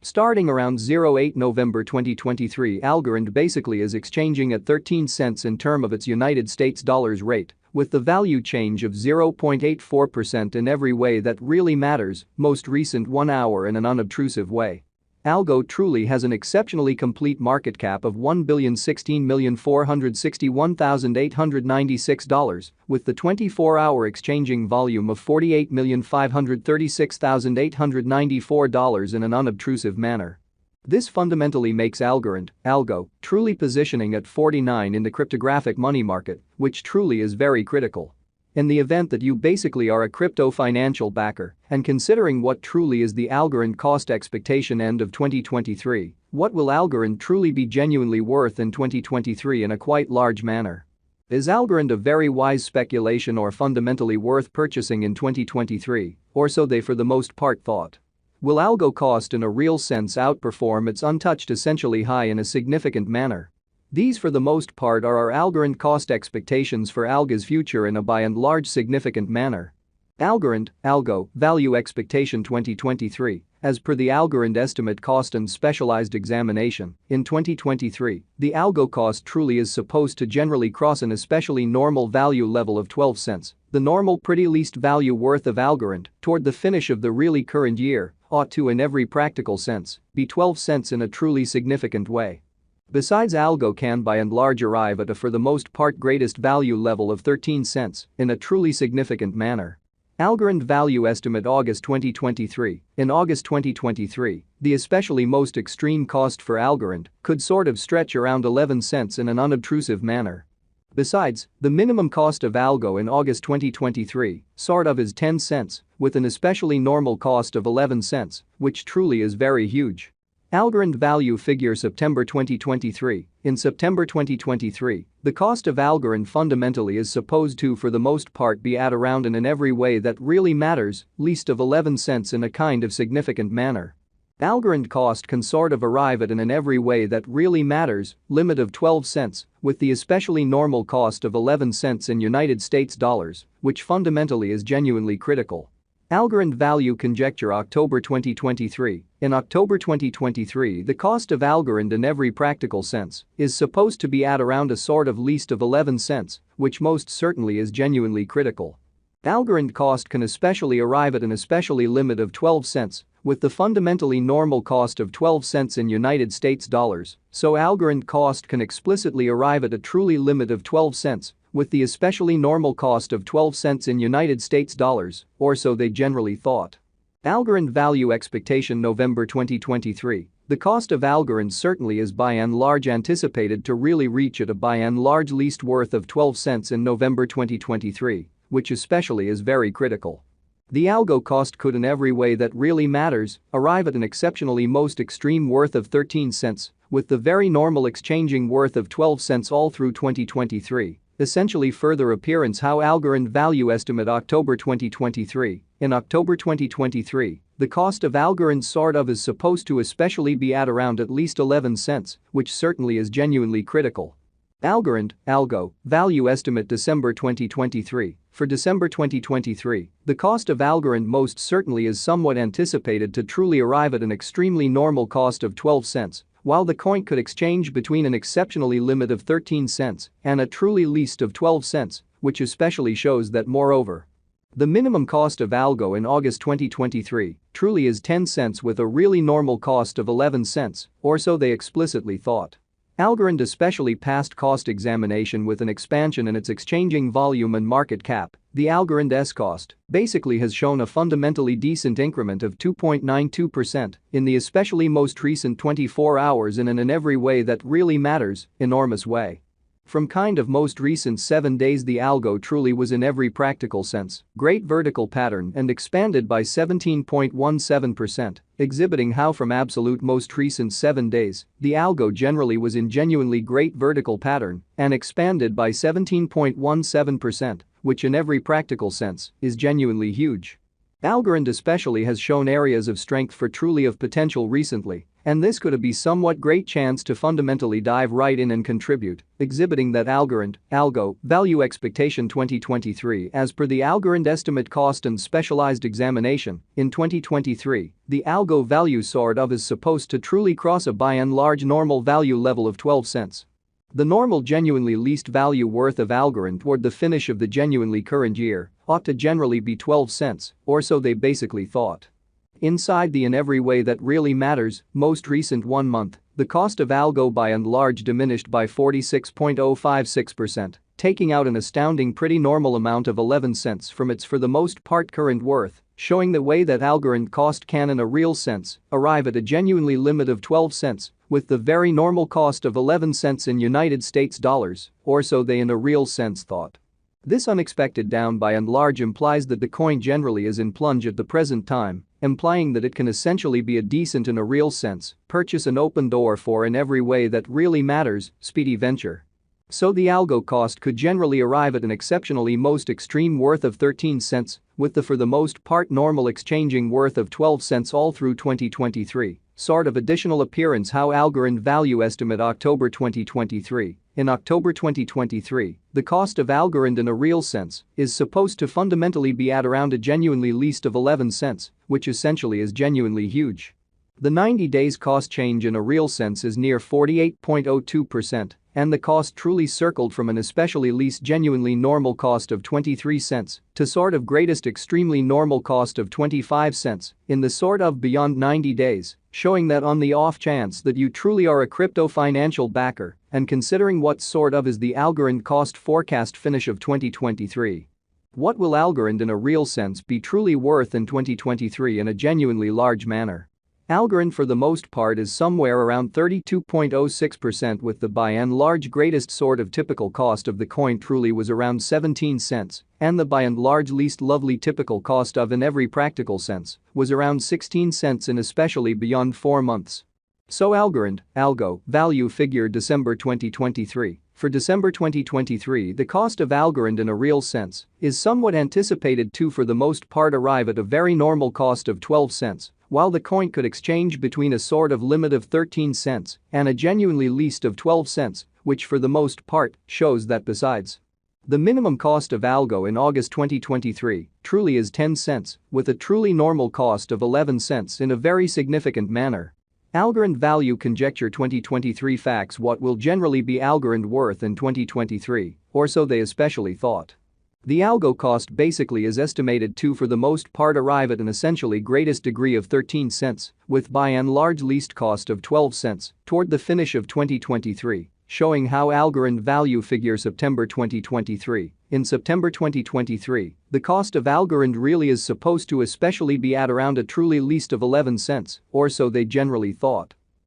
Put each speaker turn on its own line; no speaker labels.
Starting around 08 November 2023, Algorand basically is exchanging at 13 cents in term of its United States dollars rate, with the value change of 0.84% in every way that really matters, most recent 1 hour in an unobtrusive way. Algo truly has an exceptionally complete market cap of $1,016,461,896, with the 24-hour exchanging volume of $48,536,894 in an unobtrusive manner. This fundamentally makes Algorand, Algo, truly positioning at 49 in the cryptographic money market, which truly is very critical. In the event that you basically are a crypto financial backer and considering what truly is the Algorand cost expectation end of 2023, what will Algorand truly be genuinely worth in 2023 in a quite large manner? Is Algorand a very wise speculation or fundamentally worth purchasing in 2023, or so they for the most part thought? Will Algo cost in a real sense outperform its untouched essentially high in a significant manner? These for the most part are our Algorand cost expectations for Algo's future in a by and large significant manner. Algorand, Algo, value expectation 2023, as per the Algorand estimate cost and specialized examination, in 2023, the Algo cost truly is supposed to generally cross an especially normal value level of 12 cents, the normal pretty least value worth of Algorand, toward the finish of the really current year, ought to in every practical sense, be 12 cents in a truly significant way. Besides, Algo can by and large arrive at a for the most part greatest value level of 13 cents in a truly significant manner. Algorand value estimate August 2023. In August 2023, the especially most extreme cost for Algorand could sort of stretch around 11 cents in an unobtrusive manner. Besides, the minimum cost of Algo in August 2023 sort of is 10 cents, with an especially normal cost of 11 cents, which truly is very huge. Algorand value figure September 2023. In September 2023, the cost of Algorand fundamentally is supposed to for the most part be at around and in every way that really matters, least of 11 cents in a kind of significant manner. Algorand cost can sort of arrive at an in every way that really matters, limit of 12 cents, with the especially normal cost of 11 cents in United States dollars, which fundamentally is genuinely critical. Algorand value conjecture October 2023. In October 2023, the cost of Algorand in every practical sense is supposed to be at around a sort of least of 11 cents, which most certainly is genuinely critical. Algorand cost can especially arrive at an especially limit of 12 cents, with the fundamentally normal cost of 12 cents in United States dollars, so Algorand cost can explicitly arrive at a truly limit of 12 cents, with the especially normal cost of 12 cents in United States dollars, or so they generally thought. Algorand value expectation November 2023. The cost of Algorand certainly is by and large anticipated to really reach at a by and large least worth of 12 cents in November 2023, which especially is very critical. The Algo cost could in every way that really matters arrive at an exceptionally most extreme worth of 13 cents, with the very normal exchanging worth of 12 cents all through 2023. Essentially further appearance how Algorand value estimate October 2023. In October 2023, the cost of Algorand sort of is supposed to especially be at around at least 11 cents, which certainly is genuinely critical. Algorand, Algo, value estimate December 2023. For December 2023, the cost of Algorand most certainly is somewhat anticipated to truly arrive at an extremely normal cost of 12 cents, while the coin could exchange between an exceptionally limit of 13 cents and a truly least of 12 cents, which especially shows that moreover. The minimum cost of Algo in August 2023 truly is 10 cents with a really normal cost of 11 cents, or so they explicitly thought. Algorand especially passed cost examination with an expansion in its exchanging volume and market cap. The Algorand S cost basically has shown a fundamentally decent increment of 2.92% in the especially most recent 24 hours in an in every way that really matters, enormous way. From kind of most recent 7 days the Algo truly was in every practical sense great vertical pattern and expanded by 17.17%, exhibiting how from absolute most recent 7 days, the Algo generally was in genuinely great vertical pattern and expanded by 17.17%, which in every practical sense is genuinely huge. Algorand especially has shown areas of strength for truly of potential recently And this could be somewhat great chance to fundamentally dive right in and contribute, exhibiting that Algorand, Algo, value expectation 2023 as per the Algorand estimate cost and specialized examination. In 2023, the Algo value sort of is supposed to truly cross a by and large normal value level of 12 cents. The normal genuinely least value worth of Algorand toward the finish of the genuinely current year ought to generally be 12 cents, or so they basically thought. Inside the in every way that really matters, most recent 1 month, the cost of Algo by and large diminished by 46.056%, taking out an astounding pretty normal amount of 11 cents from its for the most part current worth, showing the way that Algorand cost can in a real sense arrive at a genuinely limit of 12 cents, with the very normal cost of 11 cents in United States dollars, or so they in a real sense thought. This unexpected down by and large implies that the coin generally is in plunge at the present time, implying that it can essentially be a decent in a real sense, purchase an open door for in every way that really matters, speedy venture. So the Algo cost could generally arrive at an exceptionally most extreme worth of 13 cents, with the for the most part normal exchanging worth of 12 cents all through 2023. Sort of additional appearance how Algorand value estimate October 2023. In October 2023, the cost of Algorand in a real sense is supposed to fundamentally be at around a genuinely least of 11 cents, which essentially is genuinely huge. The 90 days cost change in a real sense is near 48.02%, and the cost truly circled from an especially least genuinely normal cost of 23 cents to sort of greatest extremely normal cost of 25 cents in the sort of beyond 90 days, showing that on the off chance that you truly are a crypto financial backer and considering what sort of is the Algorand cost forecast finish of 2023. What will Algorand in a real sense be truly worth in 2023 in a genuinely large manner? Algorand for the most part is somewhere around 32.06%, with the by and large greatest sort of typical cost of the coin truly was around 17 cents and the by and large least lovely typical cost of in every practical sense was around 16 cents in especially beyond 4 months. So Algorand, Algo, value figure December 2023. For December 2023, the cost of Algorand in a real sense is somewhat anticipated to for the most part arrive at a very normal cost of 12 cents, while the coin could exchange between a sort of limit of 13 cents and a genuinely least of 12 cents, which for the most part shows that besides the minimum cost of Algo in August 2023 truly is 10 cents, with a truly normal cost of 11 cents in a very significant manner. Algorand value conjecture 2023 facts. What will generally be Algorand worth in 2023, or so they especially thought. The Algo cost basically is estimated to for the most part arrive at an essentially greatest degree of 13 cents, with by and large least cost of 12 cents toward the finish of 2023, showing how Algorand value figure September 2023. In September 2023, the cost of Algorand really is supposed to especially be at around a truly least of 11 cents, or so they generally thought.